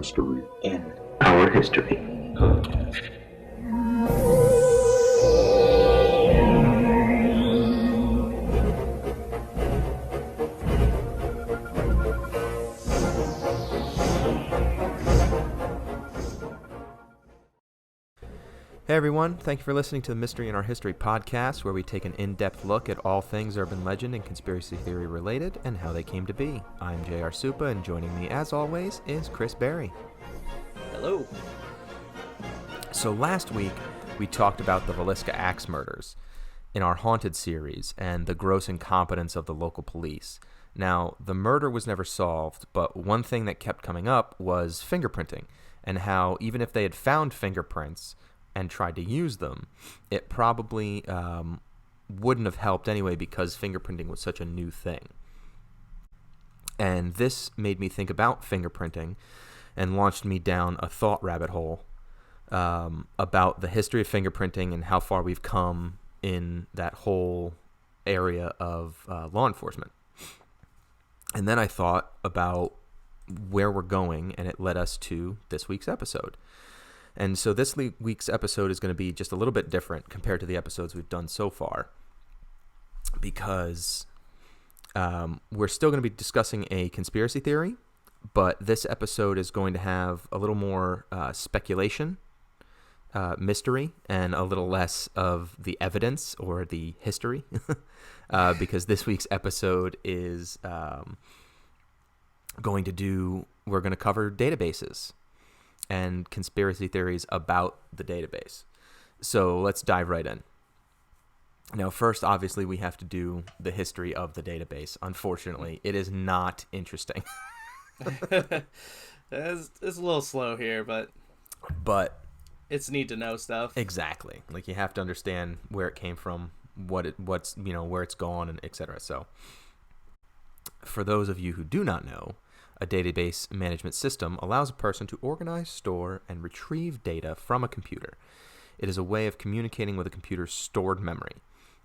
history. In our history. Hey everyone, thank you for listening to the Mystery in Our History podcast, where we take an in-depth look at all things urban legend and conspiracy theory related and how they came to be. I'm J.R. Supa, and joining me as always is Chris Berry. Hello. So last week we talked about the Villisca Axe murders in our Haunted series and the gross incompetence of the local police. Now, the murder was never solved, but one thing that kept coming up was fingerprinting, and how even if they had found fingerprints and tried to use them, it probably wouldn't have helped anyway because fingerprinting was such a new thing. And this made me think about fingerprinting and launched me down a thought rabbit hole about the history of fingerprinting and how far we've come in that whole area of law enforcement. And then I thought about where we're going, and it led us to this week's episode. And so this week's episode is going to be just a little bit different compared to the episodes we've done so far, because we're still going to be discussing a conspiracy theory, but this episode is going to have a little more speculation, mystery, and a little less of the evidence or the history, because this week's episode is we're going to cover databases and conspiracy theories about the database. So let's dive right in. Now, first, obviously, we have to do the history of the database. Unfortunately, it is not interesting. It's a little slow here, but it's neat to know stuff. Exactly. Like, you have to understand where it came from, where it's gone, and etc. So, for those of you who do not know, a database management system allows a person to organize, store, and retrieve data from a computer. It is a way of communicating with a computer's stored memory.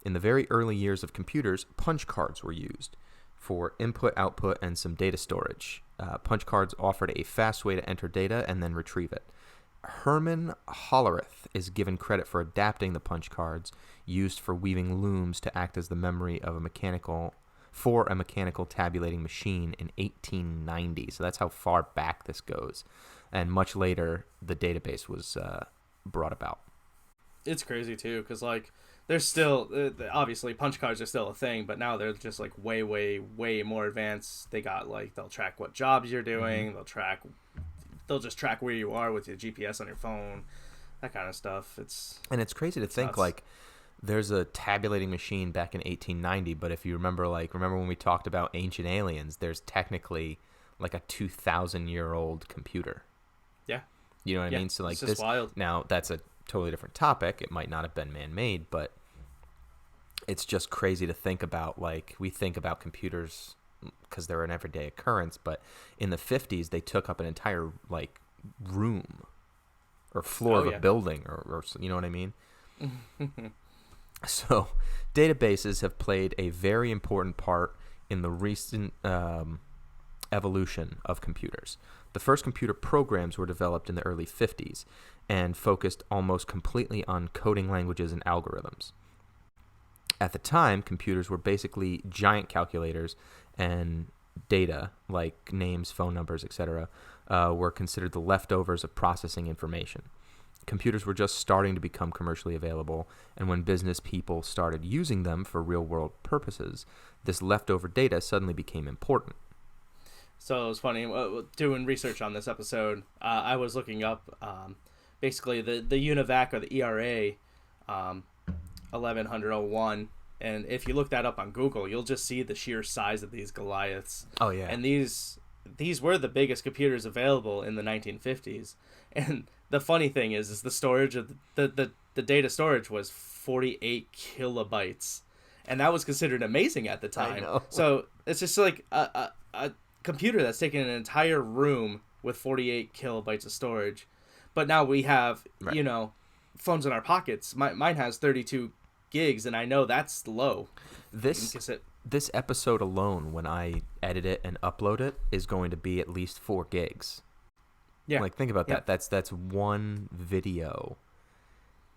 In the very early years of computers, punch cards were used for input, output, and some data storage. Punch cards offered a fast way to enter data and then retrieve it. Herman Hollerith is given credit for adapting the punch cards used for weaving looms to act as the memory of a mechanical tabulating machine in 1890. So that's how far back this goes. And much later, the database was brought about. It's crazy, too, because, like, there's still, obviously, punch cards are still a thing, but now they're just, like, way, way, way more advanced. They got, like, they'll track what jobs you're doing. Mm-hmm. They'll just track where you are with your GPS on your phone, that kind of stuff. It's crazy to think, nuts. Like, there's a tabulating machine back in 1890, but if you remember when we talked about ancient aliens, there's technically like a 2,000-year-old computer. Yeah. You know what I mean? So, like, it's just wild. Now, that's a totally different topic. It might not have been man-made, but it's just crazy to think about. Like, we think about computers because they're an everyday occurrence, but in the 50s, they took up an entire, like, room or floor of a building, or you know what I mean? So, databases have played a very important part in the recent evolution of computers. The first computer programs were developed in the early 50s and focused almost completely on coding languages and algorithms. At the time, computers were basically giant calculators, and data, like names, phone numbers, etc., were considered the leftovers of processing information. Computers were just starting to become commercially available, and when business people started using them for real-world purposes, this leftover data suddenly became important. So it was funny, doing research on this episode, I was looking up basically the UNIVAC or the ERA 1101, and if you look that up on Google, you'll just see the sheer size of these Goliaths. Oh, yeah. And these were the biggest computers available in the 1950s, and the funny thing is the storage of the data storage was 48 kilobytes, and that was considered amazing at the time. I know. So it's just like a computer that's taken an entire room with 48 kilobytes of storage. But now we have, right, phones in our pockets. Mine has 32 gigs, and I know that's low. This episode alone, when I edit it and upload it, is going to be at least 4 gigs. Yeah. Like, think about Yep. that. That's one video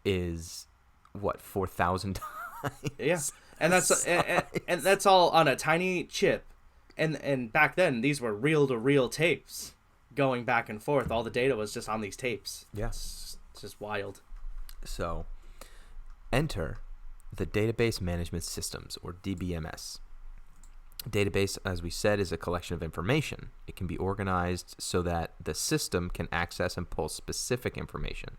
is what, 4,000 Yeah, times and the and size. that's all on a tiny chip, and back then these were reel to reel tapes going back and forth. All the data was just on these tapes. Yeah. It's just wild. So, enter the database management systems, or DBMS. Database, as we said, is a collection of information. It can be organized so that the system can access and pull specific information.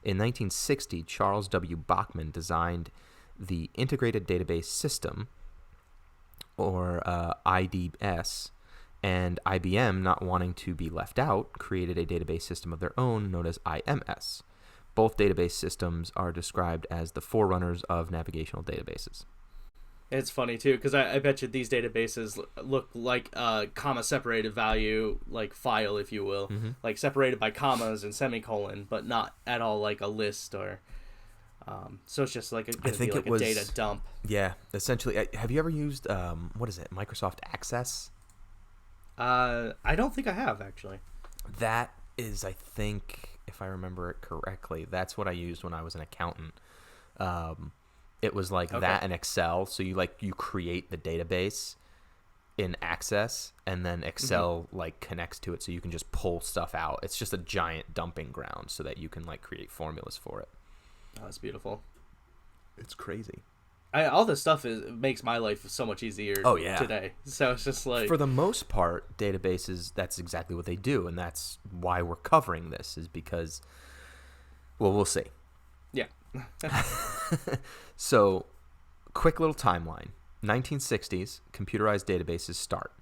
In 1960, Charles W. Bachman designed the Integrated Database System, or IDS, and IBM, not wanting to be left out, created a database system of their own known as IMS. Both database systems are described as the forerunners of navigational databases. It's funny too because I bet you these databases look like a comma separated value like file, if you will, like separated by commas and semicolon, but not at all like a list or. So it's just like I think like it was a data dump. Yeah, essentially. Have you ever used what is it? Microsoft Access. I don't think I have actually. That is, I think, if I remember it correctly, that's what I used when I was an accountant. It was like that in Excel. So you create the database in Access, and then Excel like connects to it, so you can just pull stuff out. It's just a giant dumping ground, so that you can like create formulas for it. Oh, that's beautiful. It's crazy. All this stuff makes my life so much easier. Oh, yeah. Today. So it's just like For the most part, databases, that's exactly what they do, and that's why we're covering this, is because, well, we'll see. yeah. So, quick little timeline. 1960s, computerized databases start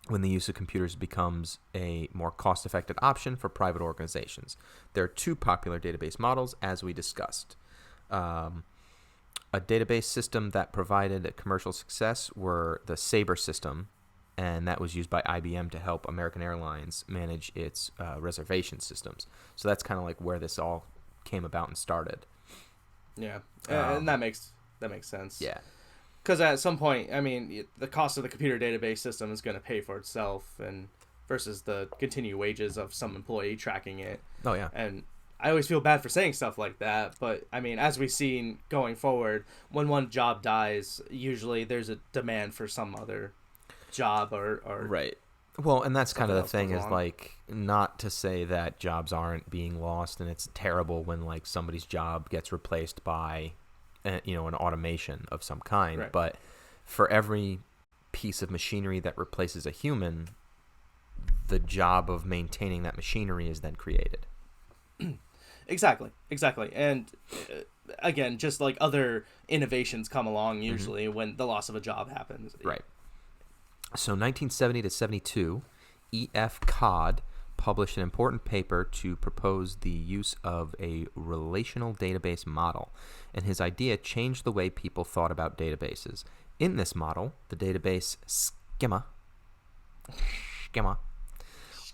when the use of computers becomes a more cost-effective option for private organizations. There are two popular database models, as we discussed. A database system that provided a commercial success were the Sabre system, and that was used by IBM to help American Airlines manage its reservation systems. So that's kind of like where this all came about and started. Yeah. And that makes sense. Yeah. Because at some point, I mean, the cost of the computer database system is going to pay for itself, and versus the continued wages of some employee tracking it. Oh, yeah. And I always feel bad for saying stuff like that, but I mean, as we've seen going forward, when one job dies, usually there's a demand for some other job or Right. Well, and that's kind of the something thing, else is goes along. like, not to say that jobs aren't being lost, and it's terrible when like somebody's job gets replaced by an automation of some kind. Right. But for every piece of machinery that replaces a human, the job of maintaining that machinery is then created. Exactly. And again, just like other innovations come along usually when the loss of a job happens. Right. So 1970 to 72, E.F. Codd published an important paper to propose the use of a relational database model, and his idea changed the way people thought about databases. In this model, the database schema,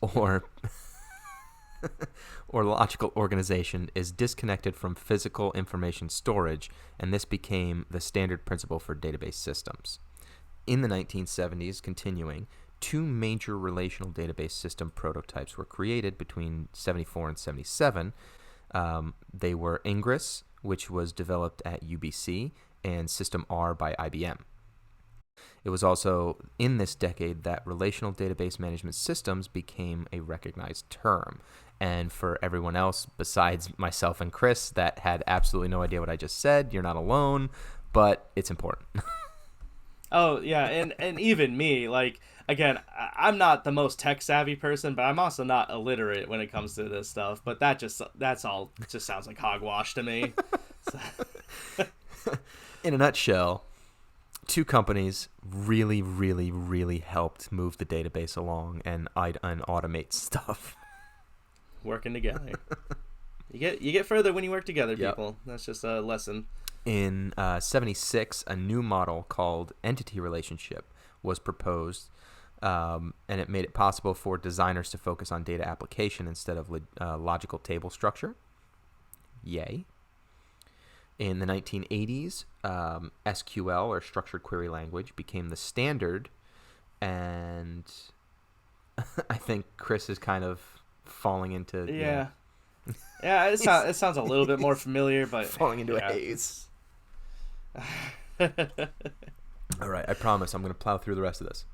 or or logical organization is disconnected from physical information storage, and this became the standard principle for database systems. In the 1970s, continuing, two major relational database system prototypes were created between 74 and 77. They were Ingres, which was developed at UBC, and System R by IBM. It was also in this decade that relational database management systems became a recognized term. And for everyone else besides myself and Chris that had absolutely no idea what I just said, you're not alone, but it's important. Oh yeah, and even me, like, again, I'm not the most tech savvy person, but I'm also not illiterate when it comes to this stuff. But that's all just sounds like hogwash to me. In a nutshell, two companies really, really, really helped move the database along and automate stuff. Working together, you get further when you work together, Yep. people. That's just a lesson. In 76, a new model called entity relationship was proposed, and it made it possible for designers to focus on data application instead of logical table structure. Yay. In the 1980s, SQL, or structured query language, became the standard, and I think Chris is kind of falling into Yeah. Yeah, it sounds a little bit more familiar, but falling into a haze. All right, I promise I'm going to plow through the rest of this.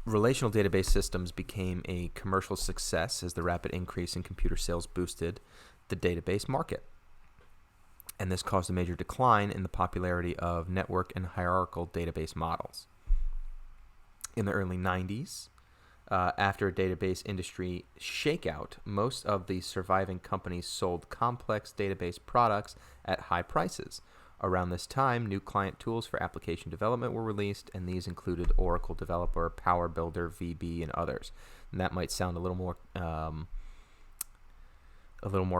Relational database systems became a commercial success as the rapid increase in computer sales boosted the database market. And this caused a major decline in the popularity of network and hierarchical database models. In the early 90s, after a database industry shakeout, most of the surviving companies sold complex database products at high prices. Around this time, new client tools for application development were released, and these included Oracle Developer, Power Builder, VB, and others. And that might sound a little more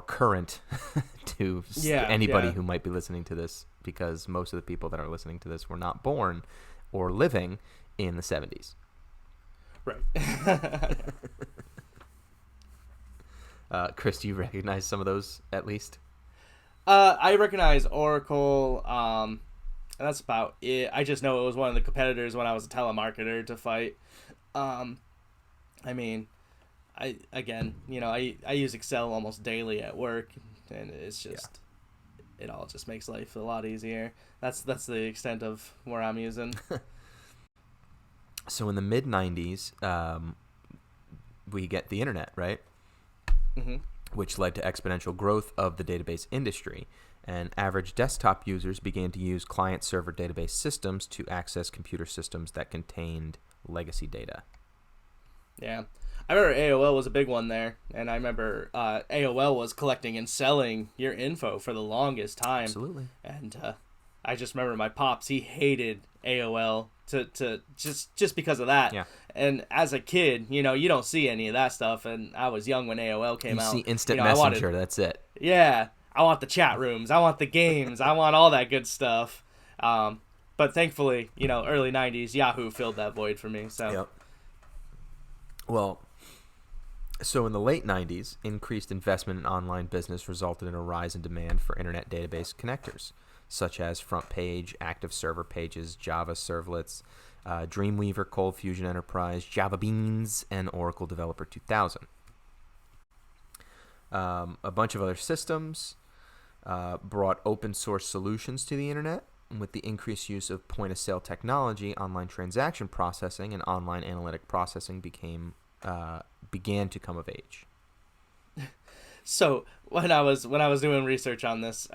current to anybody who might be listening to this, because most of the people that are listening to this were not born or living in the 70s. Right. Chris, do you recognize some of those at least? I recognize Oracle, and that's about it. I just know it was one of the competitors when I was a telemarketer to fight. I mean, I use Excel almost daily at work, and it's just it all just makes life a lot easier. That's the extent of where I'm using. So in the mid 90s, we get the internet, right? Mm-hmm. Which led to exponential growth of the database industry, and average desktop users began to use client-server database systems to access computer systems that contained legacy data. Yeah. I remember AOL was a big one there, and I remember AOL was collecting and selling your info for the longest time. Absolutely. And I just remember my pops, he hated AOL to just because of that. Yeah. And as a kid, you don't see any of that stuff, and I was young when AOL came out. You see instant messenger, that's it. Yeah. I want the chat rooms, I want the games, I want all that good stuff. But thankfully, early 90s, Yahoo filled that void for me. So Yep. Well, so in the late 90s, increased investment in online business resulted in a rise in demand for internet database connectors, such as front page, active server pages, Java servlets, Dreamweaver, Cold Fusion Enterprise, Java Beans, and Oracle Developer 2000. A bunch of other systems brought open source solutions to the internet. With the increased use of point-of-sale technology, online transaction processing and online analytic processing began to come of age. So when I was doing research on this,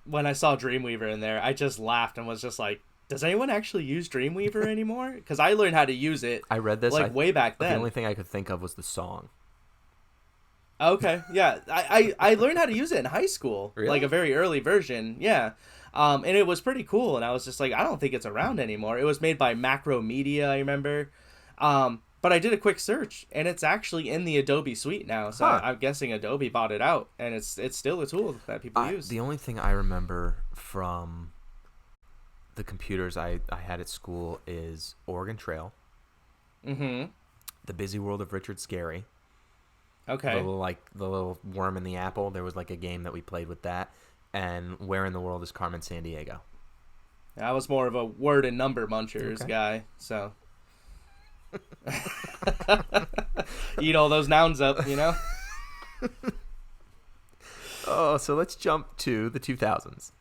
when I saw Dreamweaver in there, I just laughed and was just like, does anyone actually use Dreamweaver anymore? Because I learned how to use it. I read this way back then. The only thing I could think of was the song. Okay, yeah, I learned how to use it in high school, Really? like a very early version, yeah. And it was pretty cool, and I was just like, I don't think it's around anymore. It was made by Macro Media, I remember. But I did a quick search, and it's actually in the Adobe suite now. So I'm guessing Adobe bought it out, and it's still a tool that people use. The only thing I remember from the computers I had at school is Oregon Trail, Mm-hmm. The Busy World of Richard Scarry. Okay. The little worm in the apple. There was like a game that we played with that. And Where in the World is Carmen Sandiego? I was more of a word and number munchers guy, so eat all those nouns up, Oh, so let's jump to the 2000s.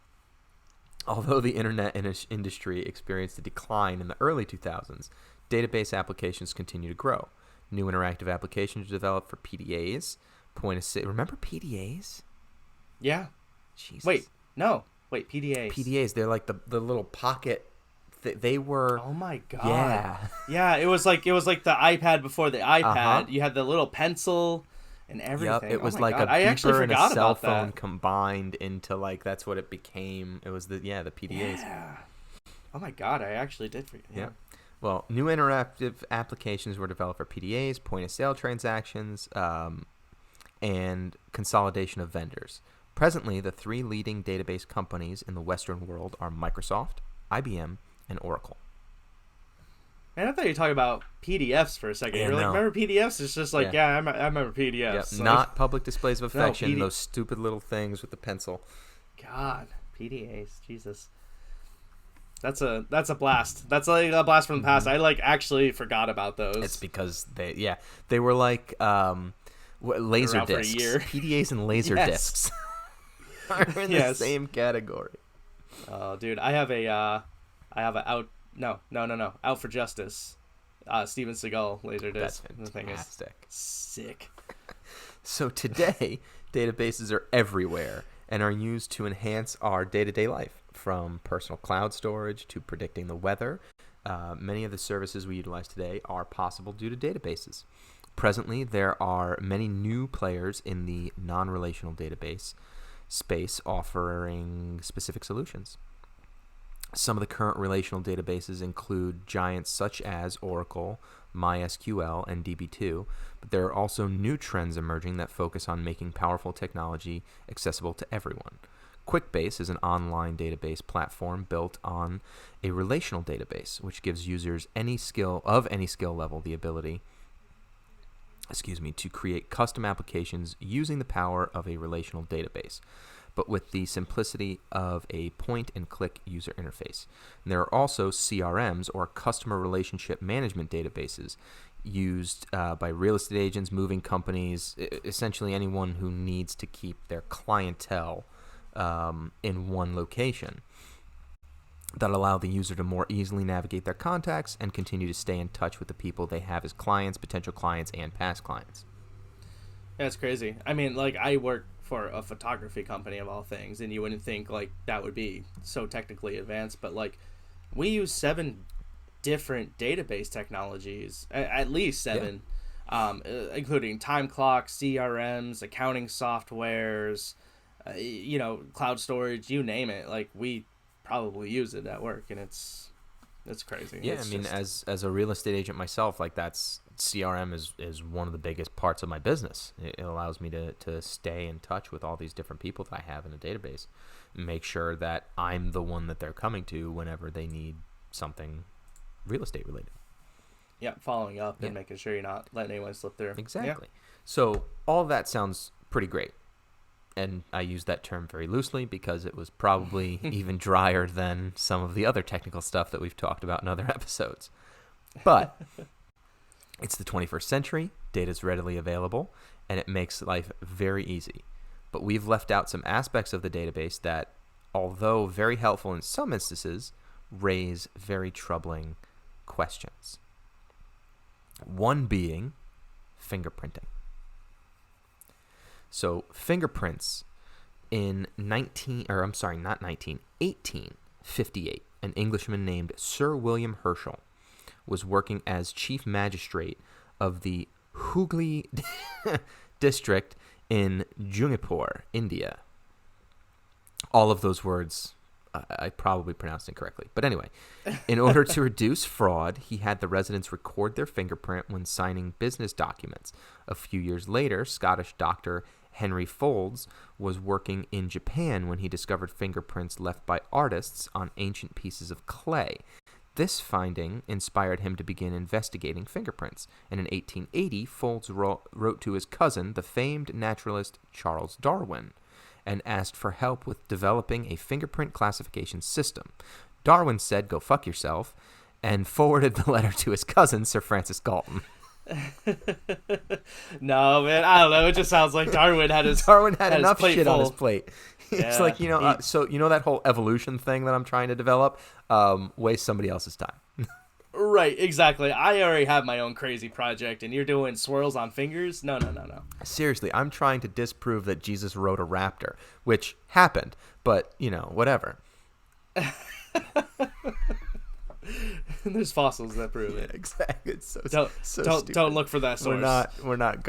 Although the internet industry experienced a decline in the early 2000s, database applications continue to grow. New interactive applications are developed for PDAs. Remember PDAs? Yeah. Jesus. Wait, PDAs. PDAs, they're like the little pocket. They were. Oh my god. Yeah. Yeah, it was like the iPad before the iPad. Uh-huh. You had the little pencil and everything. Yep, it was my like god. a I actually beeper and a forgot cell about phone that. combined into that's what it became. It was the PDAs. Yeah. Oh my god, I actually did forget. Yeah. Well, new interactive applications were developed for PDAs, point-of-sale transactions, and consolidation of vendors. Presently, the three leading database companies in the Western world are Microsoft, IBM, and Oracle. And I thought you were talking about PDFs for a second. Yeah, You're like, no. remember PDFs? It's just like, I remember PDFs. Yep, Like, not public displays of affection, No, those stupid little things with the pencil. God, PDAs, Jesus. That's a blast. That's like a blast from the past. I like actually forgot about those. It's because they were like laser around for a discs, year. PDAs and laser Yes. discs are in the Yes. same category. Oh, dude, I have a Out for Justice, Steven Seagal laser That's disc. The thing is fantastic. sick. So today, databases are everywhere and are used to enhance our day-to-day life, from personal cloud storage to predicting the weather. Many of the services we utilize today are possible due to databases. Presently, there are many new players in the non-relational database space offering specific solutions. Some of the current relational databases include giants such as Oracle, MySQL, and DB2, but there are also new trends emerging that focus on making powerful technology accessible to everyone. QuickBase is an online database platform built on a relational database, which gives users any skill level the ability to create custom applications using the power of a relational database, but with the simplicity of a point-and-click user interface. And there are also CRMs, or customer relationship management databases, used by real estate agents, moving companies, essentially anyone who needs to keep their clientele in one location, that allow the user to more easily navigate their contacts and continue to stay in touch with the people they have as clients, potential clients, and past clients. Yeah, it's crazy. I mean, like, I work for a photography company of all things, and you wouldn't think like that would be so technically advanced, but like we use 7 different database technologies, at least 7, including time clocks, CRMs, accounting softwares, cloud storage, you name it. Like, we probably use it at work, and it's crazy. Yeah, It's I mean, just... as a real estate agent myself, like, that's CRM is one of the biggest parts of my business. It allows me to stay in touch with all these different people that I have in a database, and make sure that I'm the one that they're coming to whenever they need something real estate related. Yeah, following up and making sure you're not letting anyone slip through. Exactly. So all that sounds pretty great. And I use that term very loosely because it was probably even drier than some of the other technical stuff that we've talked about in other episodes. But it's the 21st century, data's readily available, and it makes life very easy. But we've left out some aspects of the database that, although very helpful in some instances, raise very troubling questions. One being fingerprinting. So fingerprints in 1858, an Englishman named Sir William Herschel was working as chief magistrate of the Hooghly district in Jungipur, India. All of those words, I probably pronounced incorrectly. But anyway, in order to reduce fraud, he had the residents record their fingerprint when signing business documents. A few years later, Scottish doctor Henry Folds was working in Japan when he discovered fingerprints left by artists on ancient pieces of clay. This finding inspired him to begin investigating fingerprints, and in 1880, Folds wrote to his cousin, the famed naturalist Charles Darwin, and asked for help with developing a fingerprint classification system. Darwin said, "Go fuck yourself," and forwarded the letter to his cousin, Sir Francis Galton. No, man, I don't know. It just sounds like Darwin had enough shit full on his plate. It's Yeah, like, so that whole evolution thing that I'm trying to develop, waste somebody else's time. Right, exactly. I already have my own crazy project, and you're doing swirls on fingers? No. Seriously, I'm trying to disprove that Jesus rode a raptor, which happened, but, whatever. There's fossils that prove it. Exactly. It's so stupid. Don't look for that source. We're not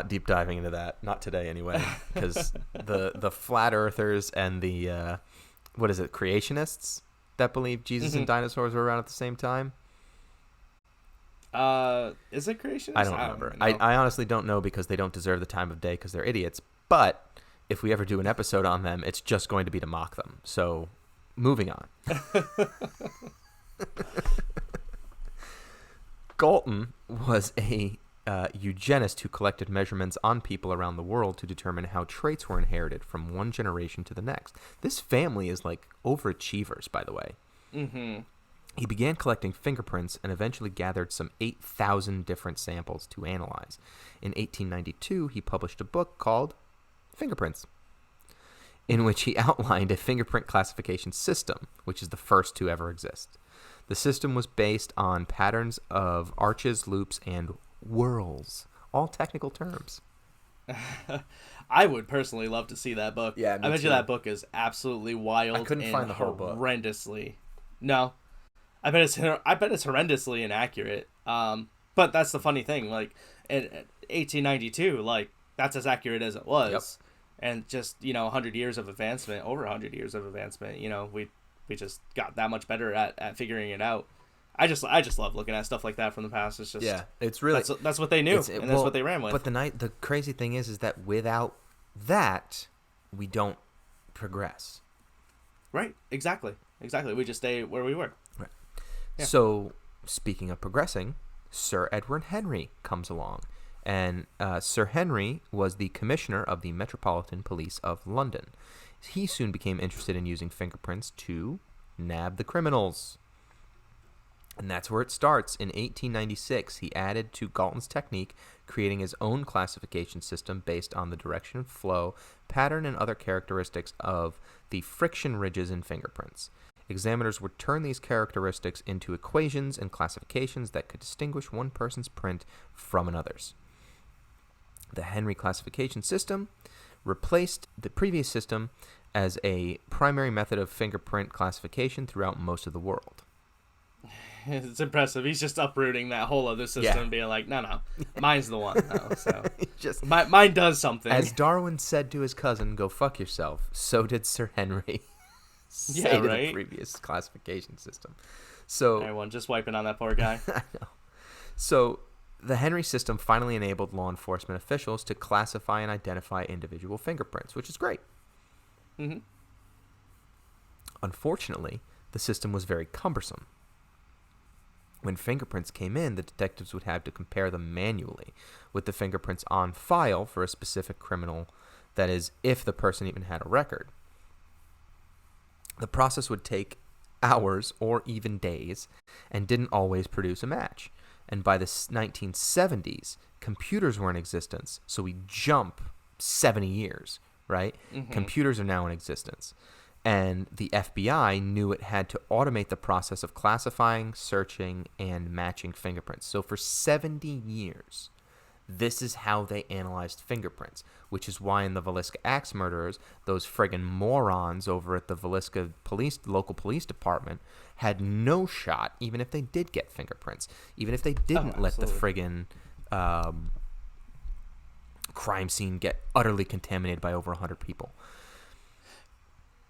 deep diving into that. Not today, anyway, because the flat earthers and the creationists that believe Jesus and dinosaurs were around at the same time. Is it creationist? I don't remember. I honestly don't know, because they don't deserve the time of day because they're idiots. But if we ever do an episode on them, it's just going to be to mock them. So, moving on. Galton was a eugenist who collected measurements on people around the world to determine how traits were inherited from one generation to the next. This family is like overachievers, by the way. Mm-hmm. He began collecting fingerprints and eventually gathered some 8,000 different samples to analyze. In 1892, he published a book called Fingerprints, in which he outlined a fingerprint classification system, which is the first to ever exist. The system was based on patterns of arches, loops, and whorls, all technical terms. I would personally love to see that book. Yeah, me I bet you too. that book is absolutely wild. I couldn't and find the whole book. Horrendously. No, I bet it's horrendously inaccurate. But that's the funny thing. Like in 1892, like that's as accurate as it was. Yep. And just 100 years of advancement, over 100 years of advancement. We just got that much better at figuring it out. I just love looking at stuff like that from the past. It's just it's really that's what they knew, and that's what they ran with. But the crazy thing is that without that, we don't progress. Right. Exactly. We just stay where we were. Right. Yeah. So, speaking of progressing, Sir Edward Henry comes along. And Sir Henry was the commissioner of the Metropolitan Police of London. He soon became interested in using fingerprints to nab the criminals. And that's where it starts. In 1896, he added to Galton's technique, creating his own classification system based on the direction of flow, pattern, and other characteristics of the friction ridges in fingerprints. Examiners would turn these characteristics into equations and classifications that could distinguish one person's print from another's. The Henry classification system replaced the previous system as a primary method of fingerprint classification throughout most of the world. It's impressive. He's just uprooting that whole other system and being like, no, mine's the one. No, so mine does something. As Darwin said to his cousin, "Go fuck yourself," so did Sir Henry say to the previous classification system. So everyone just wiping on that poor guy. I know. So the Henry system finally enabled law enforcement officials to classify and identify individual fingerprints, which is great. Mm-hmm. Unfortunately, the system was very cumbersome. When fingerprints came in, the detectives would have to compare them manually with the fingerprints on file for a specific criminal, that is, if the person even had a record. The process would take hours or even days and didn't always produce a match. And by the 1970s, computers were in existence, so we jump 70 years, right? Mm-hmm. Computers are now in existence. And the FBI knew it had to automate the process of classifying, searching, and matching fingerprints. So for 70 years, this is how they analyzed fingerprints, which is why in the Villisca Axe murderers, those friggin' morons over at the Villisca local police department had no shot, even if they did get fingerprints, even if they didn't let the friggin' crime scene get utterly contaminated by over 100 people.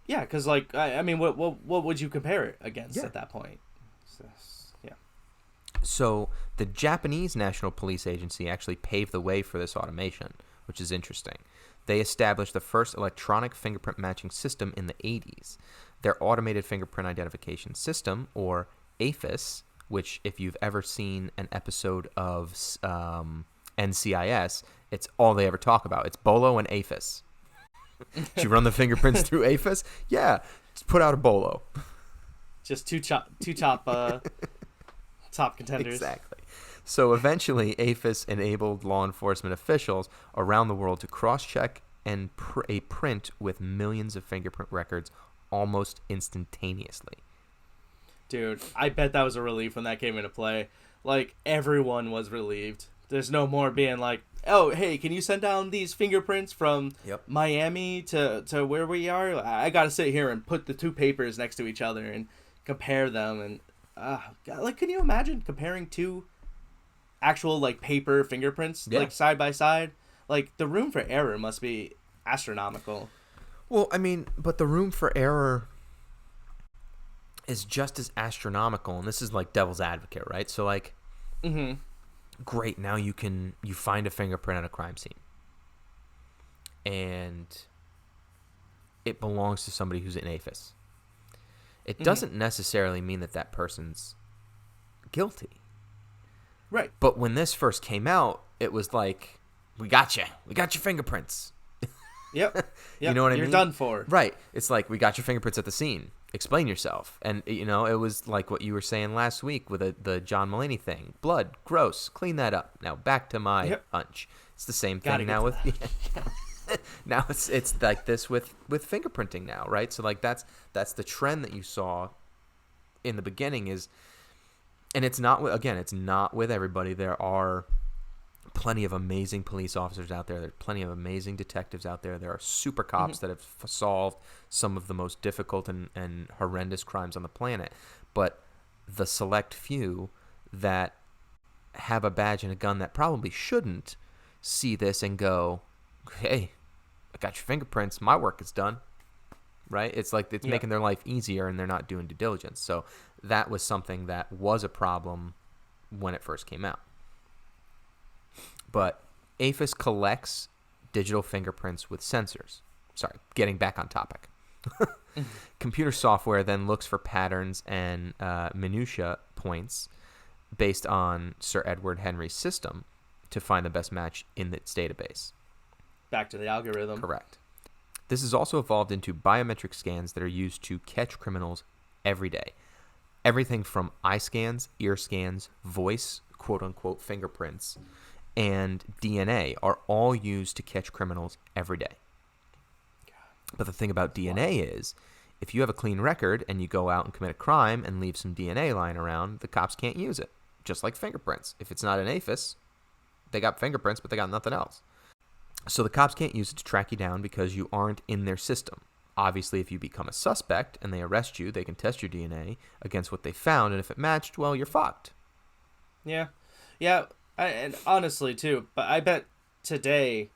Yeah, because I mean, what would you compare it against at that point? So the Japanese National Police Agency actually paved the way for this automation, which is interesting. They established the first electronic fingerprint matching system in the 80s. Their automated fingerprint identification system, or AFIS, which if you've ever seen an episode of NCIS, it's all they ever talk about. It's Bolo and AFIS. Did you run the fingerprints through AFIS? Yeah, just put out a Bolo. Just two top contenders. Exactly. So eventually, AFIS enabled law enforcement officials around the world to cross-check and a print with millions of fingerprint records almost instantaneously. Dude, I bet that was a relief when that came into play. Like, everyone was relieved. There's no more being like, oh, hey, can you send down these fingerprints from Miami to where we are? I got to sit here and put the two papers next to each other and compare them. And, God, can you imagine comparing two actual, paper fingerprints, side by side? The room for error must be astronomical. Well, I mean, but the room for error is just as astronomical. And this is, devil's advocate, right? So, mm-hmm. Great, now you find a fingerprint at a crime scene. And it belongs to somebody who's in AFIS. It doesn't necessarily mean that person's guilty. Right. But when this first came out, it was like, we got you. We got your fingerprints. Yep. You know what I mean? You're done for. Right. It's like, we got your fingerprints at the scene. explain yourself. And, you know, it was like what you were saying last week with the John Mulaney thing. Blood, gross, clean that up. Now back to my hunch. It's the same thing now with now it's like this with fingerprinting now, right? So like that's the trend that you saw in the beginning is, and it's not with everybody. There are plenty of amazing police officers out there. There are plenty of amazing detectives out there. There are super cops that have solved some of the most difficult and horrendous crimes on the planet. But the select few that have a badge and a gun that probably shouldn't see this and go, hey, I got your fingerprints. My work is done. Right? It's like it's making their life easier and they're not doing due diligence. So that was something that was a problem when it first came out. But APHIS collects digital fingerprints with sensors. Sorry, getting back on topic. Computer software then looks for patterns and minutia points based on Sir Edward Henry's system to find the best match in its database. Back to the algorithm. Correct. This has also evolved into biometric scans that are used to catch criminals every day. Everything from eye scans, ear scans, voice, quote-unquote, fingerprints, and DNA are all used to catch criminals every day. But the thing about DNA is, if you have a clean record and you go out and commit a crime and leave some DNA lying around, the cops can't use it. Just like fingerprints. If it's not an APHIS, they got fingerprints, but they got nothing else. So the cops can't use it to track you down because you aren't in their system. Obviously, if you become a suspect and they arrest you, they can test your DNA against what they found, and if it matched, well, you're fucked. Yeah. And honestly, too, but I bet today,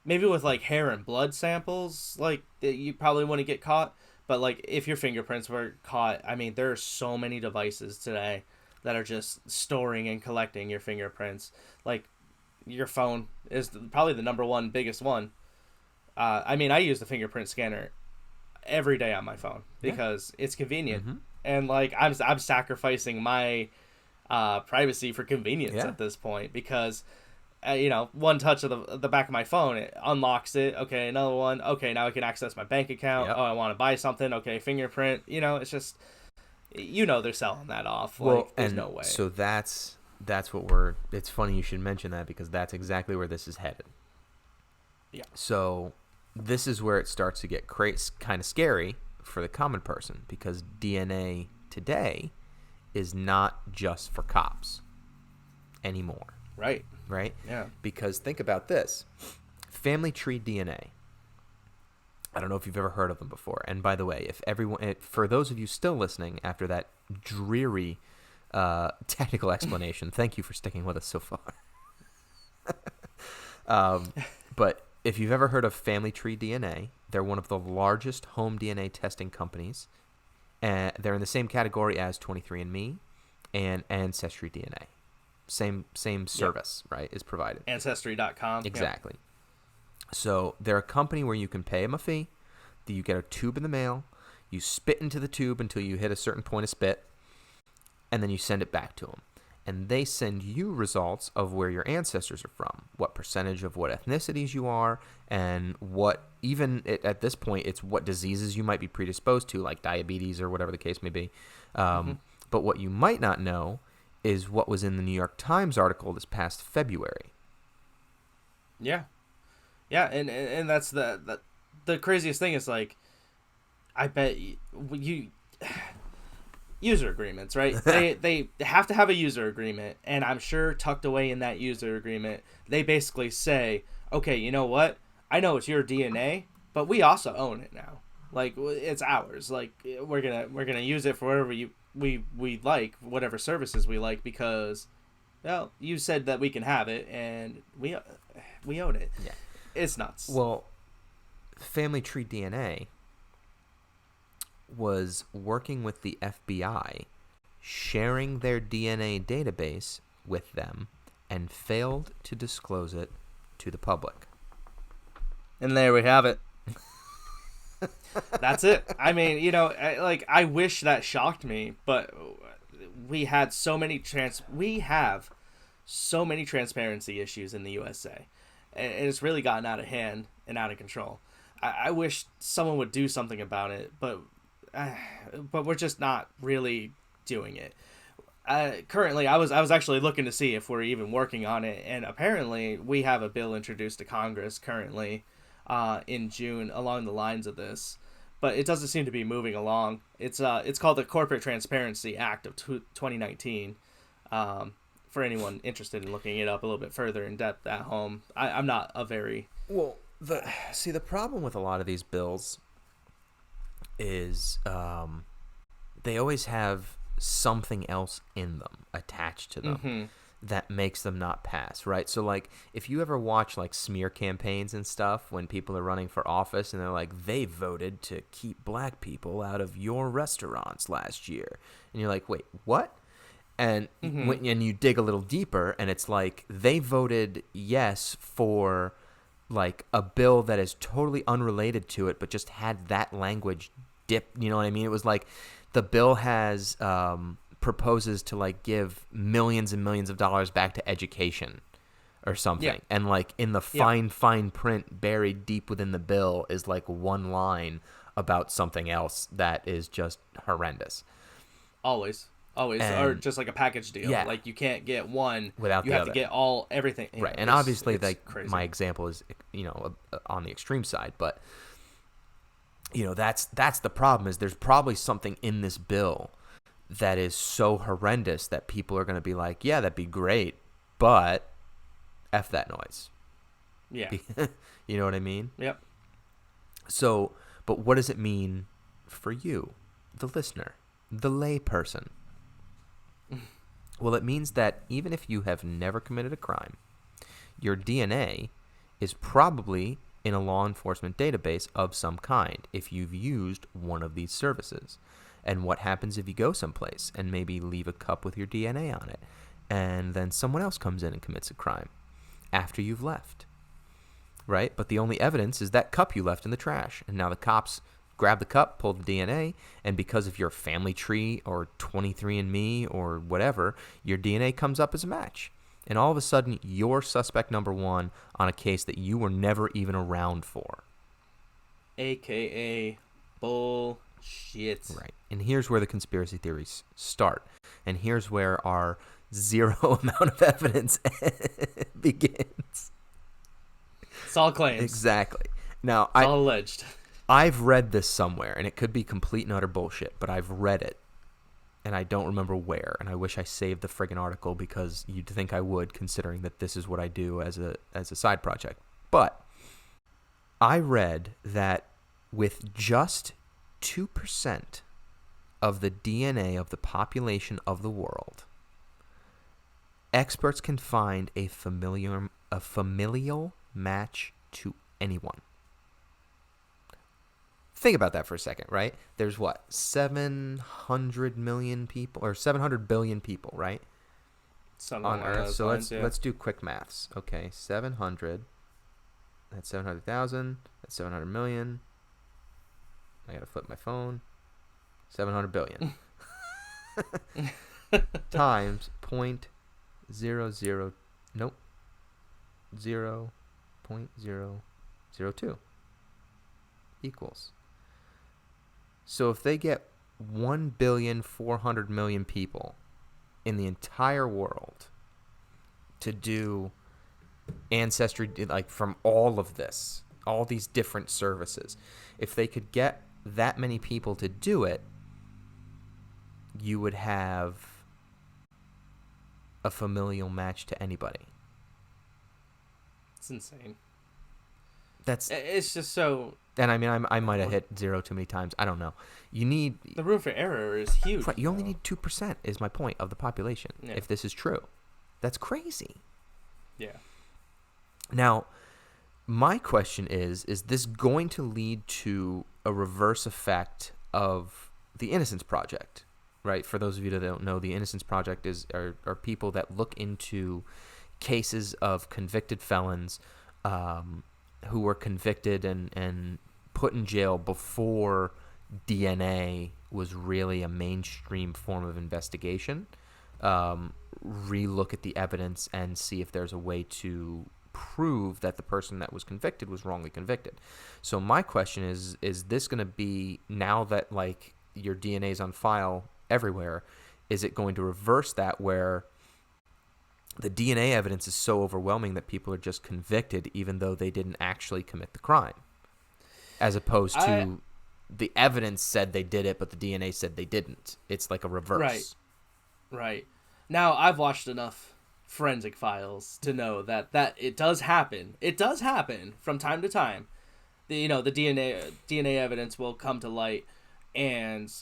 maybe with, like, hair and blood samples, like, you probably wouldn't get caught. But, like, if your fingerprints were caught, I mean, there are so many devices today that are just storing and collecting your fingerprints. Like, your phone is probably the number one biggest one. I mean, I use the fingerprint scanner every day on my phone because it's convenient. Mm-hmm. And, like, I'm sacrificing my privacy for convenience at this point because, you know, one touch of the back of my phone, it unlocks it. Okay, another one. Okay, now I can access my bank account. Oh, I want to buy something. Okay, fingerprint. You know, it's just, you know, they're selling that off. Well, like, there's no way. So that's what it's funny you should mention that because that's exactly where this is headed. Yeah. So this is where it starts to get kind of scary for the common person because DNA today is not just for cops anymore. Right? Yeah. Because think about this. Family tree DNA. I don't know if you've ever heard of them before. And by the way, for those of you still listening after that dreary technical explanation, thank you for sticking with us so far. But if you've ever heard of Family Tree DNA, they're one of the largest home DNA testing companies. And they're in the same category as 23andMe and Ancestry DNA. Same service, right, is provided. Ancestry.com. Exactly. Yep. So they're a company where you can pay them a fee, that you get a tube in the mail, you spit into the tube until you hit a certain point of spit, and then you send it back to them. And they send you results of where your ancestors are from, what percentage of what ethnicities you are, and what, even at this point, it's what diseases you might be predisposed to, like diabetes or whatever the case may be. But what you might not know is what was in the New York Times article this past February. Yeah. Yeah, and that's the craziest thing is, like, I bet you user agreements, right? they have to have a user agreement, and I'm sure tucked away in that user agreement, they basically say, okay, you know what? I know it's your DNA, but we also own it now. Like, it's ours. Like, we're gonna use it for whatever we like, whatever services we like, because, well, you said that we can have it, and we own it. Yeah, it's nuts. Well, Family Tree DNA was working with the FBI, sharing their DNA database with them, and failed to disclose it to the public. And there we have it. That's it. I mean, you know, I wish that shocked me, but we have so many transparency issues in the USA, and it's really gotten out of hand and out of control. I wish someone would do something about it, but but we're just not really doing it. Currently, I was actually looking to see if we're even working on it, and apparently we have a bill introduced to Congress currently in June along the lines of this, but it doesn't seem to be moving along. It's called the Corporate Transparency Act of 2019. For anyone interested in looking it up a little bit further in depth at home, I'm not a very the problem with a lot of these bills is they always have something else in them attached to them that makes them not pass, right? So like if you ever watch like smear campaigns and stuff when people are running for office and they're like, they voted to keep black people out of your restaurants last year, and you're like, wait, what? And and you dig a little deeper and it's like they voted yes for like a bill that is totally unrelated to it but just had that language dip, you know what I mean? It was like the bill has proposes to like give millions and millions of dollars back to education or something, and like in the fine print buried deep within the bill is like one line about something else that is just horrendous. Always, or just like a package deal. Yeah. Like you can't get one without you the have other. to get everything. Right, and obviously like crazy. my example is on the extreme side, but that's the problem, is there's probably something in this bill that is so horrendous that people are going to be like, yeah, that'd be great, but F that noise. Yeah. You know what I mean? Yep. So, but what does it mean for you, the listener, the lay person? Well, it means that even if you have never committed a crime, your DNA is probably in a law enforcement database of some kind if you've used one of these services. And what happens if you go someplace and maybe leave a cup with your DNA on it, and then someone else comes in and commits a crime after you've left, right? But the only evidence is that cup you left in the trash, and now the cops grab the cup, pull the DNA, and because of your family tree or 23andMe or whatever, your DNA comes up as a match. And all of a sudden, you're suspect number one on a case that you were never even around for. AKA bullshit. Right. And here's where the conspiracy theories start. And here's where our zero amount of evidence begins. It's all claims. Exactly. Now, it's all alleged. I've read this somewhere, and it could be complete and utter bullshit, but I've read it, and I don't remember where, and I wish I saved the friggin' article because you'd think I would, considering that this is what I do as a side project. But I read that with just 2% of the DNA of the population of the world, experts can find a familial match to anyone. Think about that for a second, right? There's what, 700 million people or 700 billion people, right? Something on like Earth. So lines, let's do quick maths. Okay, 700. That's 700,000. That's 700 million. I gotta flip my phone. 700 billion times 0.00. Nope. 0.002 equals. So if they get 1,400,000,000 people in the entire world to do ancestry, like from all of this, all these different services, if they could get that many people to do it, you would have a familial match to anybody. It's insane. It's just so. And I mean, I might have hit zero too many times. I don't know. You need the room for error is huge. Right, you only need 2%. Is my point of the population. Yeah. If this is true, that's crazy. Yeah. Now, my question is this going to lead to a reverse effect of the Innocence Project? Right. For those of you that don't know, the Innocence Project are people that look into cases of convicted felons who were convicted and put in jail before DNA was really a mainstream form of investigation. Relook at the evidence and see if there's a way to prove that the person that was convicted was wrongly convicted. So my question is this going to be, now that like your DNA is on file everywhere, is it going to reverse that where the DNA evidence is so overwhelming that people are just convicted even though they didn't actually commit the crime, as opposed to the evidence said they did it but the DNA said they didn't? It's like a reverse. Right. Now, I've watched enough forensic files to know that it does happen. It does happen from time to time. The DNA evidence will come to light and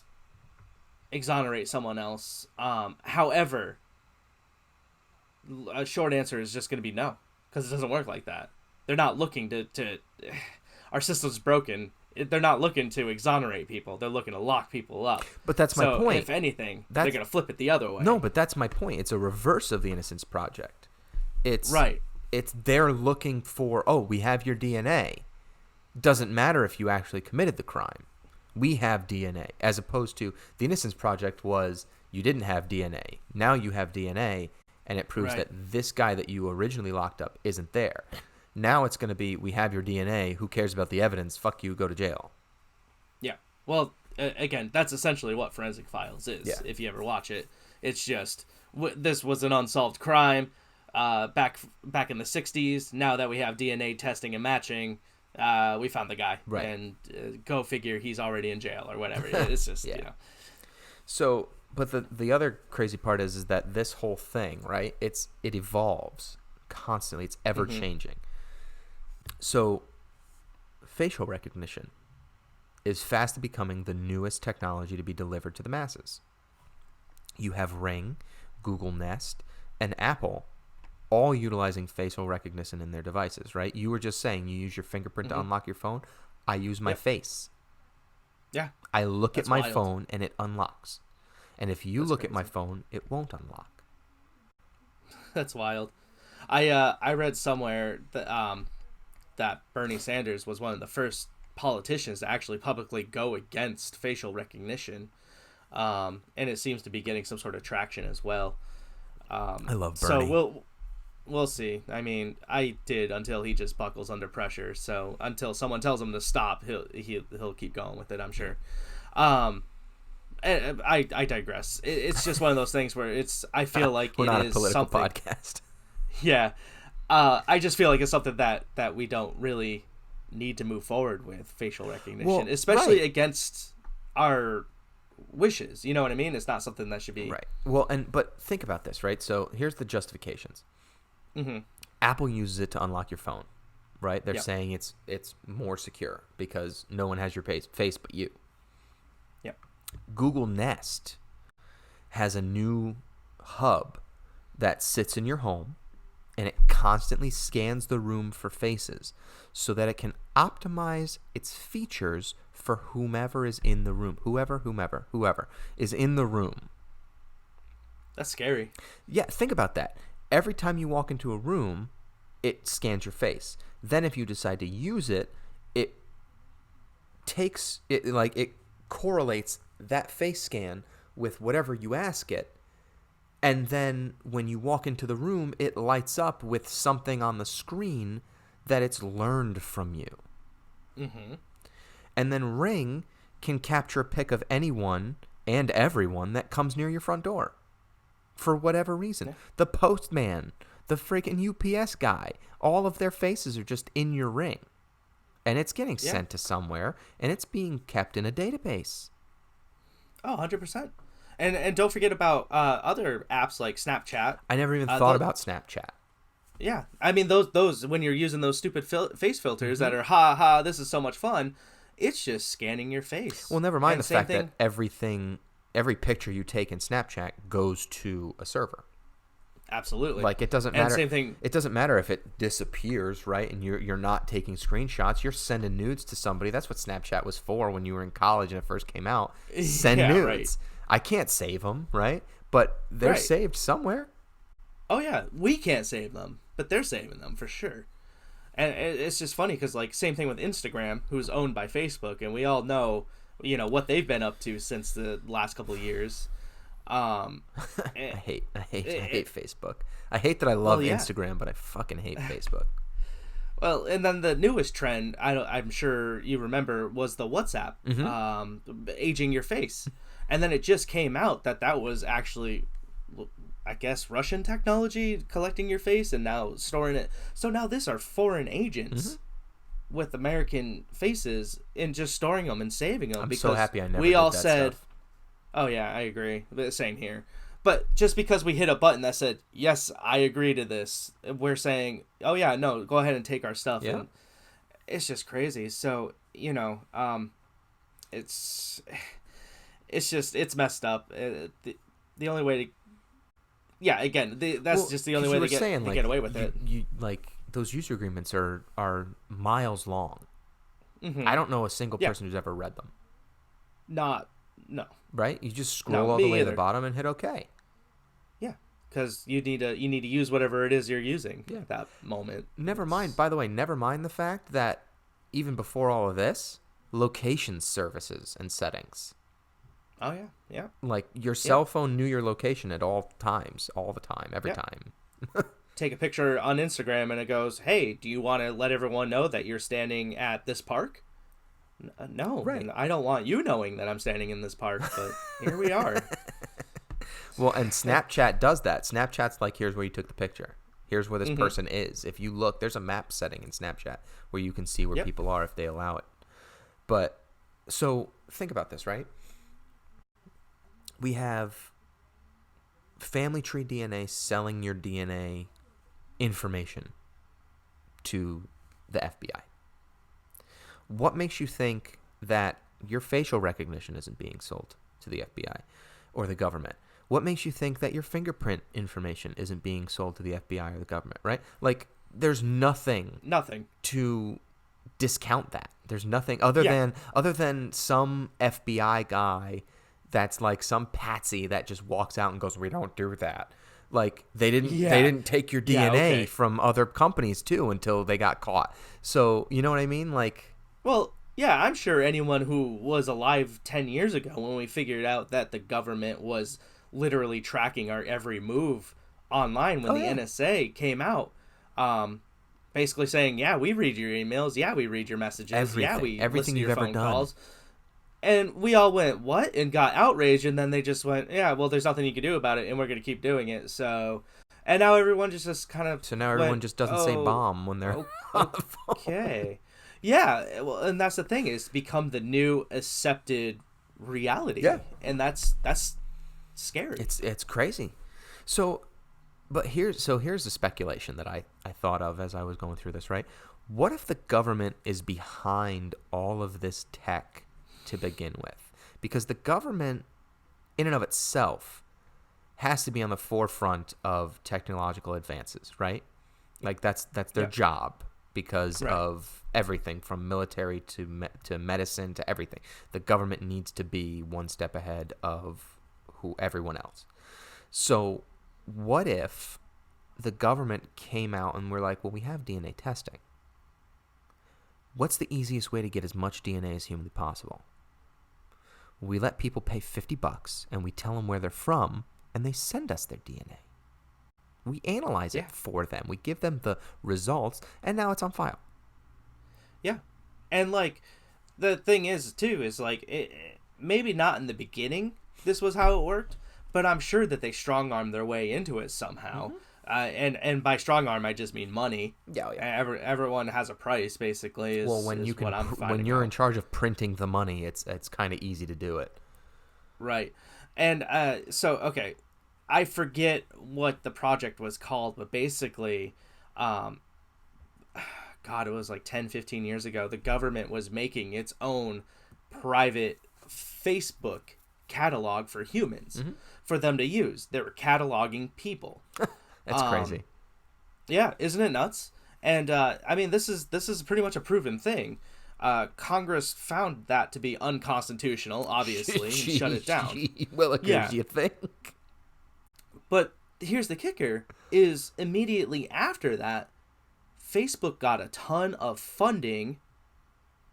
exonerate someone else. However, a short answer is just going to be no, because it doesn't work like that. They're not looking to our system's broken. They're not looking to exonerate people. They're looking to lock people up. But that's my point. If anything, they're going to flip it the other way. No, but that's my point. It's a reverse of the Innocence Project. It's right. It's they're looking for, oh, we have your DNA. Doesn't matter if you actually committed the crime. We have DNA. As opposed to the Innocence Project was you didn't have DNA. Now you have DNA, and it proves that this guy that you originally locked up isn't there. Now it's going to be, we have your DNA. Who cares about the evidence? Fuck you. Go to jail. Yeah. Well, again, that's essentially what Forensic Files is. Yeah. If you ever watch it, it's just this was an unsolved crime back in the 60s. Now that we have DNA testing and matching, we found the guy. Right. And go figure, he's already in jail or whatever. It's just, yeah. So, but the other crazy part is that this whole thing, right? It evolves constantly. It's ever changing. So, facial recognition is fast becoming the newest technology to be delivered to the masses. You have Ring, Google Nest, and Apple all utilizing facial recognition in their devices, right? You were just saying you use your fingerprint to unlock your phone. I use my face. Yeah. I look at my wild. phone and it unlocks. And if you look at my phone, it won't unlock. That's wild. I read somewhere that Bernie Sanders was one of the first politicians to actually publicly go against facial recognition, and it seems to be getting some sort of traction as well. I love Bernie. So we'll see. I mean, I did until he just buckles under pressure. So until someone tells him to stop, he'll keep going with it, I'm sure. I digress. It's just one of those things where I feel like we're it not is a political something. podcast. Yeah. I just feel like it's something that we don't really need to move forward with, facial recognition, especially against our wishes. You know what I mean? It's not something that should be right. Well, but think about this, right? So here's the justifications. Apple uses it to unlock your phone, right? They're saying it's more secure because no one has your face but you. Yep. Google Nest has a new hub that sits in your home, and it constantly scans the room for faces so that it can optimize its features for whomever is in the room. Whoever is in the room. That's scary. Yeah, think about that. Every time you walk into a room, it scans your face. Then if you decide to use it, it correlates that face scan with whatever you ask it. And then when you walk into the room, it lights up with something on the screen that it's learned from you. And then Ring can capture a pic of anyone and everyone that comes near your front door for whatever reason. The postman, the freaking UPS guy, all of their faces are just in your Ring. And it's getting sent to somewhere, and it's being kept in a database. Oh, 100%. And don't forget about other apps like Snapchat. I never even thought about Snapchat. Yeah. I mean, those when you're using those stupid face filters that are, this is so much fun, it's just scanning your face. Well, never mind the fact that every picture you take in Snapchat goes to a server. Absolutely. Like, it doesn't matter. And same thing. It doesn't matter if it disappears, right? And you're not taking screenshots. You're sending nudes to somebody. That's what Snapchat was for when you were in college and it first came out. Send nudes. Right. I can't save them, right? But they're saved somewhere. Oh, yeah. We can't save them, but they're saving them for sure. And it's just funny because, like, same thing with Instagram, who's owned by Facebook, and we all know, what they've been up to since the last couple of years. I hate Facebook. I hate that I love Instagram, but I fucking hate Facebook. Well, and then the newest trend, I'm sure you remember, was the WhatsApp, aging your face. And then it just came out that that was actually, I guess, Russian technology collecting your face and now storing it. So now this are foreign agents with American faces and just storing them and saving them. I'm because so happy I never we did all that said, stuff. "Oh yeah, I agree." Same here. But just because we hit a button that said, "Yes, I agree to this," we're saying, "Oh yeah, no, go ahead and take our stuff." Yeah. And it's just crazy. So, it's it's messed up. The only way to, yeah, again, that's just the only 'cause way you were to get saying, to like, get away with you, it. you like those user agreements are miles long. Hmm. I don't know a single Yeah. person who's ever read them. Not, no, Right? You just no, scroll all the me way to the either. bottom and hit OK. Yeah, because you need to use whatever it is you're using Yeah. at that moment. Never mind. By the way, never mind the fact that even before all of this, location services and settings. Oh yeah, yeah, Like your yeah, cell phone knew your location at all times, all the time, every yeah. time. Take a picture on Instagram and it goes, "Hey, do you want to let everyone know that you're standing at this park?" No, Right. and I don't want you knowing that I'm standing in this park, but here we are. Well, and Snapchat does that. Snapchat's like, here's where you took the picture. Here's where this Mm-hmm. person is. If you look, there's a map setting in Snapchat where you can see where Yep. people are if they allow it. But so think about this, right? We have Family Tree DNA selling your DNA information to the FBI. What makes you think that your facial recognition isn't being sold to the FBI or the government? What makes you think that your fingerprint information isn't being sold to the FBI or the government, right? Like, there's nothing Nothing. to discount that. There's nothing Yeah. other than some FBI guy that's like some patsy that just walks out and goes, "We don't do that." Like they Yeah. didn't take your Yeah, DNA okay. from other companies too until they got caught. So, you know what I mean? Like, Well, yeah, I'm sure anyone who was alive 10 years ago when we figured out that the government was literally tracking our every move online when oh the yeah, NSA came out, um, basically saying, "Yeah, we read your emails. Yeah, we read your messages. Yeah, we everything listen to you've your ever phone done. calls." And we all went, "What?" and got outraged, and then they just went, "Yeah, well, there's nothing you can do about it, and we're going to keep doing it." So, and now everyone just kind of So now everyone went, just doesn't say "Oh, bomb when they're oh, on the phone. okay." Yeah, well, and that's the thing, is become the new accepted reality. Yeah. And that's scary. It's crazy. So, but here's the speculation that I thought of as I was going through this, right? What if the government is behind all of this tech to begin with? Because the government in and of itself has to be on the forefront of technological advances, right? Like that's their Yeah. job because Right. of everything from military to medicine to everything. The government needs to be one step ahead of everyone else. So, what if the government came out and we're like, well, we have DNA testing. What's the easiest way to get as much DNA as humanly possible? We let people pay $50 and we tell them where they're from and they send us their DNA. We analyze Yeah. it for them. We give them the results and now it's on file. Yeah. And like the thing is too is like maybe not in the beginning this was how it worked, but I'm sure that they strong armed their way into it somehow. And by strong arm I just mean money. Yeah, yeah. Everyone has a price basically. Is, Well, when is you what I'm when finding you're out. in charge of printing the money, it's kind of easy to do it. Right. And so okay, I forget what the project was called, but basically, God, it was like 10, 15 years ago. The government was making its own private Facebook catalog for humans for them to use. They were cataloging people. That's crazy. Yeah, isn't it nuts? And I mean, this is pretty much a proven thing. Congress found that to be unconstitutional, obviously, and shut it down. Gee willikers, Yeah. you think? But here's the kicker: is immediately after that, Facebook got a ton of funding,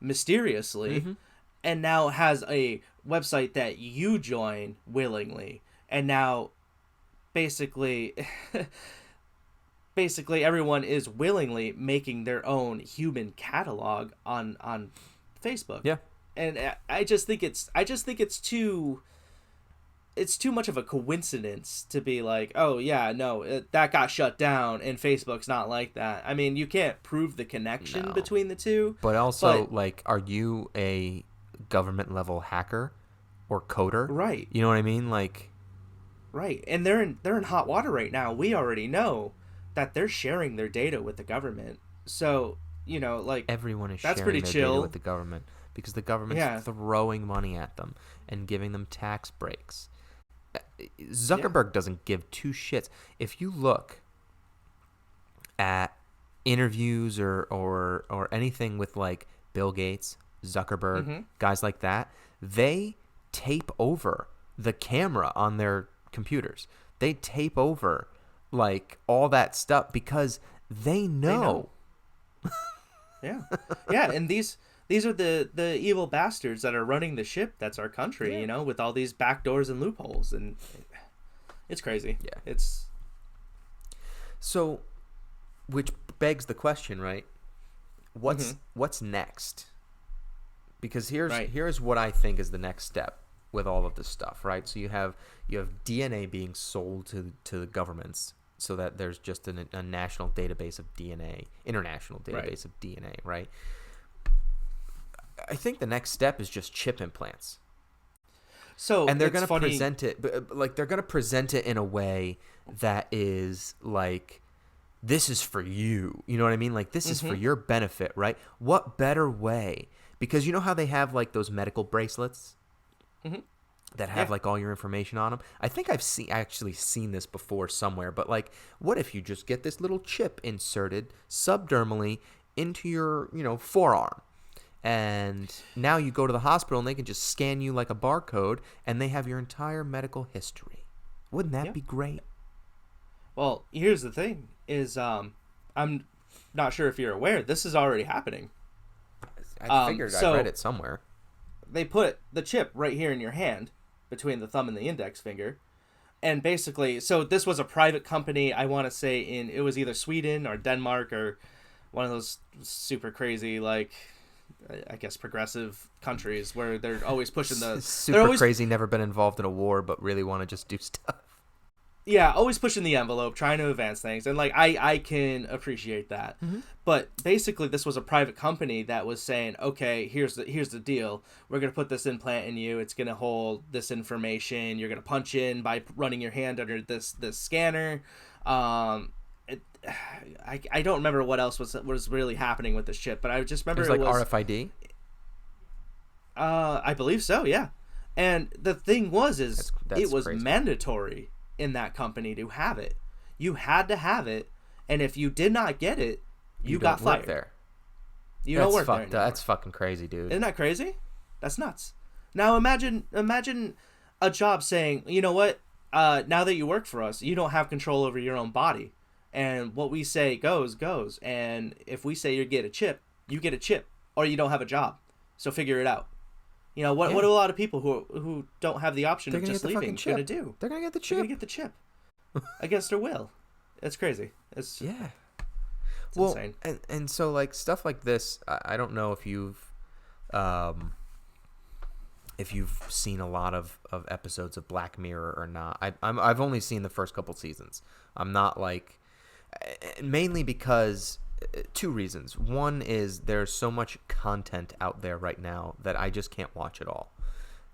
mysteriously, and now has a website that you join willingly, and now, basically. basically everyone is willingly making their own human catalog on Facebook. Yeah. And I just think it's too much of a coincidence to be like, oh yeah, no, that got shut down, and Facebook's not like that. I mean, you can't prove the connection between the two. But also, like, are you a government level hacker or coder? Right. You know what I mean? Like, right, and they're in hot water right now. We already know that they're sharing their data with the government. So like everyone is that's sharing pretty their chill data with the government because the government's throwing money at them and giving them tax breaks. Zuckerberg doesn't give two shits. If you look at interviews or anything with like Bill Gates, Zuckerberg, guys like that, they tape over the camera on their computers. They tape over like all that stuff because they know. Yeah, and these are the evil bastards that are running the ship that's our country, with all these backdoors and loopholes, and it's crazy. Yeah. It's so, which begs the question, right? What's next? Because here's what I think is the next step with all of this stuff, right? So you have DNA being sold to the governments so that there's just a national database of DNA, international database of DNA, right? I think the next step is just chip implants. So and they're going to present it, like they're going to present it in a way that is like, this is for you. You know what I mean? Like this is for your benefit, right? What better way? Because you know how they have like those medical bracelets that have like all your information on them. I think I've actually seen this before somewhere. But like, what if you just get this little chip inserted subdermally into your forearm? And now you go to the hospital and they can just scan you like a barcode and they have your entire medical history. Wouldn't that be great? Well, here's the thing is I'm not sure if you're aware, this is already happening. I figured I read it somewhere. They put the chip right here in your hand between the thumb and the index finger. And basically, so this was a private company, I want to say it was either Sweden or Denmark or one of those super crazy, like, I guess progressive countries where they're always pushing crazy, never been involved in a war, but really want to just do stuff. Yeah, always pushing the envelope, trying to advance things, and like I can appreciate that. But basically, this was a private company that was saying, okay, here's the deal. We're gonna put this implant in you. It's gonna hold this information. You're gonna punch in by running your hand under this scanner. I don't remember what else was really happening with this chip, but I just remember it was like RFID. I believe so, yeah. And the thing was, that's it was crazy. Mandatory in that company to have it. You had to have it, and if you did not get it, you got fired. There. You don't work there anymore. That's fucking crazy, dude. Isn't that crazy? That's nuts. Now imagine a job saying, you know what? Now that you work for us, you don't have control over your own body. And what we say goes. And if we say you get a chip, you get a chip, or you don't have a job. So figure it out. What do a lot of people who don't have the option of just leaving going to do? They're going to get the chip. They're going to get the chip against their will. It's crazy. It's insane. And so like stuff like this, I don't know if you've seen a lot of episodes of Black Mirror or not. I've only seen the first couple seasons. I'm not like, mainly because two reasons. One is there's so much content out there right now that I just can't watch it all.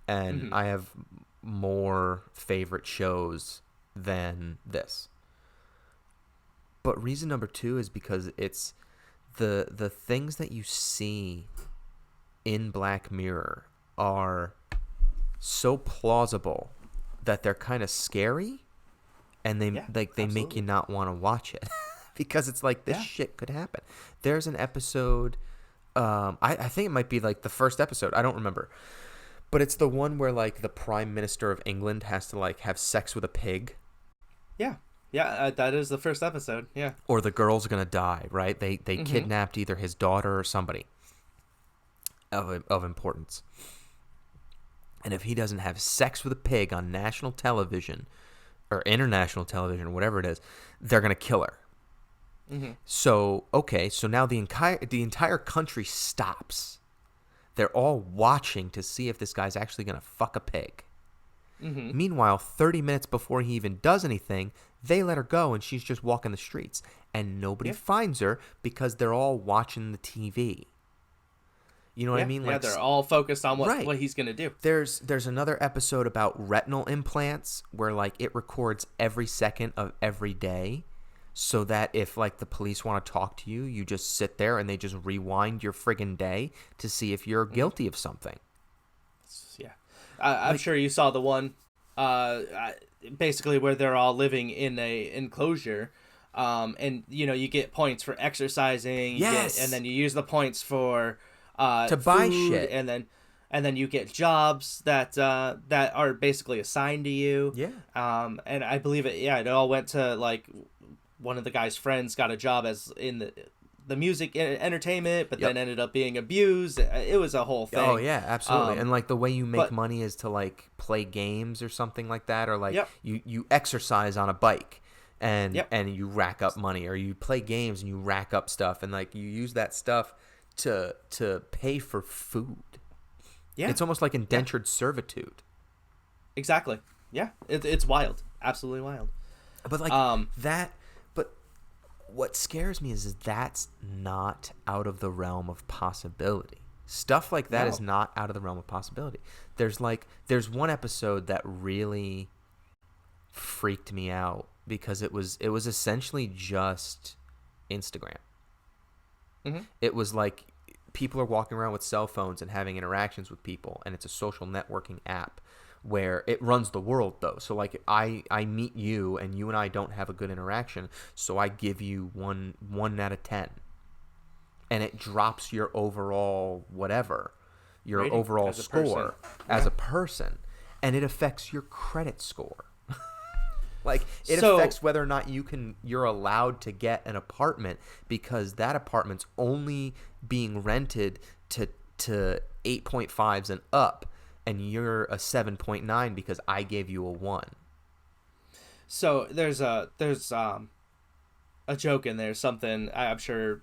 And I have more favorite shows than this. But reason number two is because it's the things that you see in Black Mirror are so plausible that they're kind of scary, and they make you not want to watch it. Because it's like, this shit could happen. There's an episode, I think it might be like the first episode. I don't remember. But it's the one where like the Prime Minister of England has to like have sex with a pig. Yeah. Yeah, that is the first episode. Yeah. Or the girl's going to die, right? They kidnapped either his daughter or somebody of importance. And if he doesn't have sex with a pig on national television or international television, whatever it is, they're going to kill her. So so now the entire country stops. They're all watching to see if this guy's actually gonna fuck a pig. Meanwhile, 30 minutes before he even does anything, they let her go and she's just walking the streets. And nobody finds her because they're all watching the TV. You know what I mean? Like, they're all focused on what he's going to do. There's another episode about retinal implants where, like, it records every second of every day so that if, like, the police want to talk to you, you just sit there and they just rewind your friggin' day to see if you're guilty of something. Yeah. I'm sure you saw the one basically where they're all living in a enclosure. And you get points for exercising, and then you use the points for to buy food, shit, and then you get jobs that are basically assigned to you. And I believe it all went to, like, one of the guy's friends got a job as in the music entertainment, but then ended up being abused. It was a whole thing. Oh yeah, absolutely. And, like, the way you make money is to, like, play games or something like that, or like you exercise on a bike. And you rack up money, or you play games and you rack up stuff, and, like, you use that stuff to pay for food. Yeah, it's almost like indentured servitude. Exactly. Yeah, it's wild, absolutely wild. But, like, but what scares me is that's not out of the realm of possibility. Stuff like that is not out of the realm of possibility. There's one episode that really freaked me out, because it was essentially just Instagram. It was like people are walking around with cell phones and having interactions with people, and it's a social networking app where it runs the world, though. So, like, I meet you and you and I don't have a good interaction, so I give you one out of 10, and it drops your overall overall score as a person, and it affects your credit score. Like, it affects whether or not you're allowed to get an apartment, because that apartment's only being rented to 8.5s and up, and you're a 7.9 because I gave you a 1. So there's a joke in there, something I'm sure.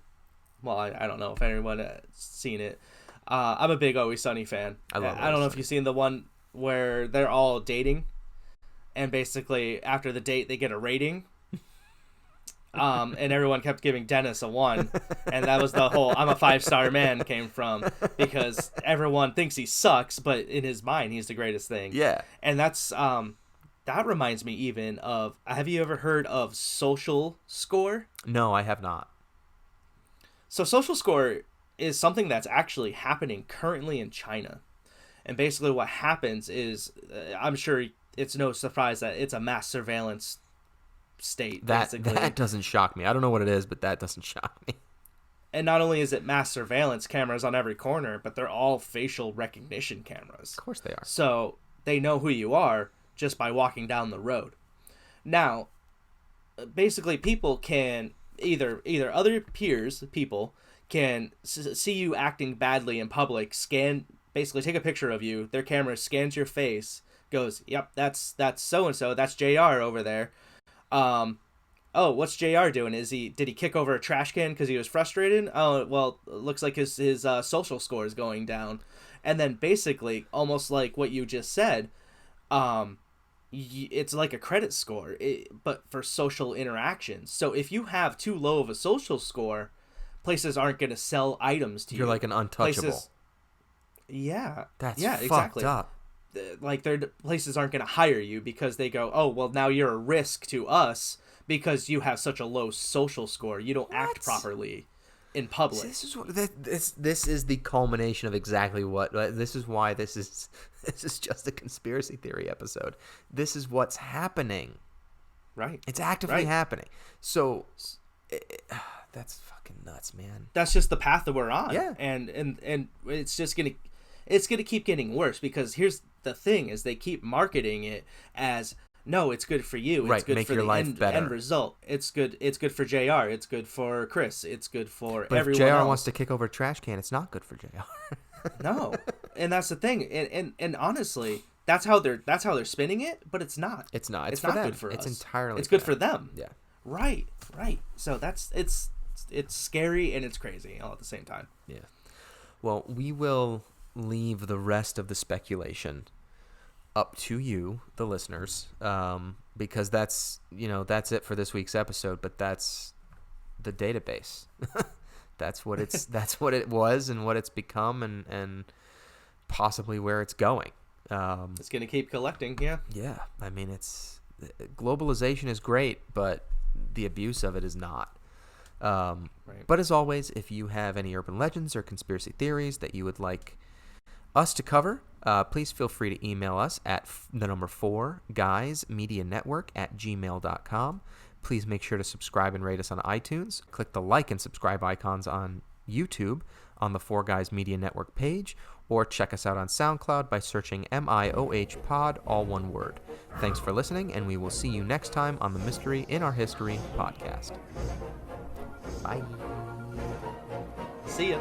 Well, I don't know if anyone has seen it. I'm a big Always Sunny fan. I don't know if you've seen the one where they're all dating. And basically, after the date, they get a rating. And everyone kept giving Dennis a 1. And that was the whole I'm a 5-star man came from. Because everyone thinks he sucks, but in his mind, he's the greatest thing. Yeah. And that's that reminds me even of, have you ever heard of Social Score? No, I have not. So Social Score is something that's actually happening currently in China. And basically what happens is, I'm sure it's no surprise that it's a mass surveillance state, basically. That doesn't shock me. I don't know what it is, but that doesn't shock me. And not only is it mass surveillance cameras on every corner, but they're all facial recognition cameras. Of course they are. So they know who you are just by walking down the road. Now, basically people can either other people can see you acting badly in public, basically take a picture of you, their camera scans your face, goes, yep, that's so-and-so, that's JR over there. Oh, what's JR doing? Did he kick over a trash can because he was frustrated? Oh, well, it looks like his social score is going down. And then basically, almost like what you just said, it's like a credit score, but for social interactions. So if you have too low of a social score, places aren't going to sell items to you. You're like an untouchable. That's exactly. fucked up. Like, their places aren't going to hire you because they go, oh, well, now you're a risk to us because you have such a low social score. You don't act properly in public. This is the culmination of exactly what. This is why this is just a conspiracy theory episode. This is what's happening. Right. It's actively happening. So that's fucking nuts, man. That's just the path that we're on. Yeah. And it's just going to keep getting worse, because here's the thing is they keep marketing it as, no, it's good for you. It's good make for your the life better. end result. It's good for JR. It's good for Chris. It's good for but everyone if JR else. wants to kick over a trash can, it's not good for JR. No. And that's the thing. And honestly, that's how they're spinning it, but it's not. It's not. It's not for them. good for us. It's entirely It's good for them. Yeah. Right. So it's scary and it's crazy all at the same time. Yeah. Well, we will leave the rest of the speculation up to you, the listeners, because that's it for this week's episode. But that's the database. That's what it was and what it's become, and possibly where it's going. It's gonna keep collecting. Yeah. Yeah. I mean, globalization is great, but the abuse of it is not. Right. But as always, if you have any urban legends or conspiracy theories that you would like us to cover, please feel free to email us at the number 4guysmedianetwork@gmail.com. Please make sure to subscribe and rate us on iTunes. Click the like and subscribe icons on YouTube on the 4 Guys Media Network page, or check us out on SoundCloud by searching MIOH Pod, all one word. Thanks for listening, and we will see you next time on the Mystery in Our History podcast. Bye. See ya.